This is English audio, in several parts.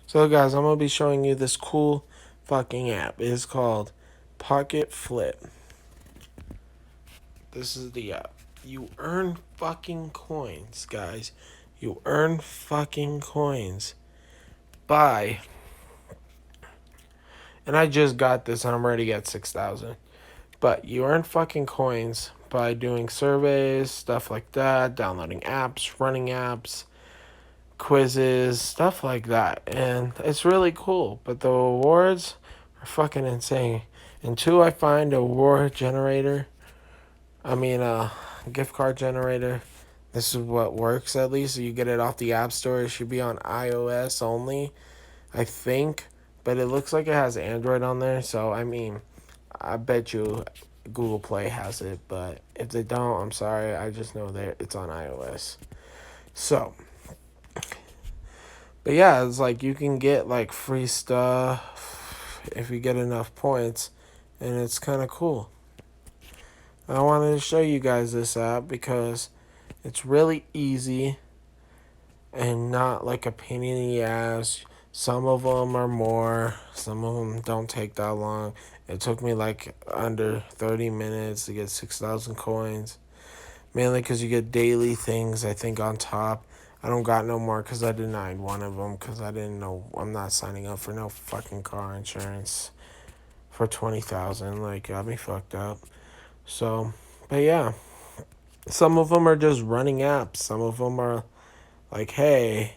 So guys, I'm gonna be showing you this cool fucking app. It's called Pocket Flip. This is the app. You earn fucking coins, guys. You earn fucking coins by, and I just got this and I'm already at 6,000. But you earn fucking coins by doing surveys, stuff like that, downloading apps, running apps, quizzes, stuff like that. And it's really cool. But the rewards are fucking insane. Until I find a reward generator, a gift card generator, this is what works at least. You get it off the App Store. It should be on iOS only, I think. But it looks like it has Android on there. So, I bet you Google Play has it. But if they don't, I'm sorry. I just know that it's on iOS. So, but yeah, it's like you can get like free stuff if you get enough points. And it's kind of cool. I wanted to show you guys this app because it's really easy and not like a pain in the ass. Some of them are more, some of them don't take that long. It took me like under 30 minutes to get 6,000 coins. Mainly because you get daily things, I think, on top. I don't got no more because I denied one of them because I didn't know. I'm not signing up for no fucking car insurance for 20,000. Like, got me fucked up. So, but yeah. Some of them are just running apps. Some of them are like, hey,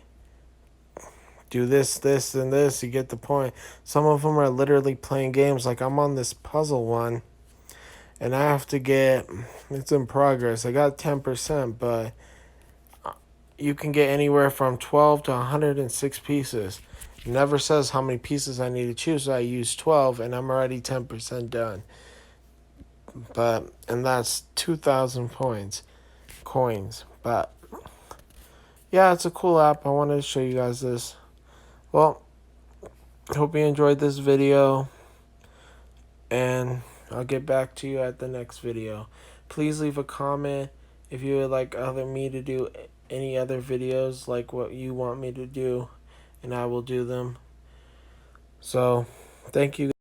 do this, this, and this. You get the point. Some of them are literally playing games. Like I'm on this puzzle one, and I have to get. It's in progress. I got 10%, but you can get anywhere from 12 to 106 pieces. It never says how many pieces I need to choose. So I use 12, and I'm already 10% done. And that's 2,000 points, coins. But yeah, it's a cool app. I wanted to show you guys this. Well, hope you enjoyed this video, and I'll get back to you at the next video. Please leave a comment if you would like me to do any other videos like what you want me to do, and I will do them. So, thank you.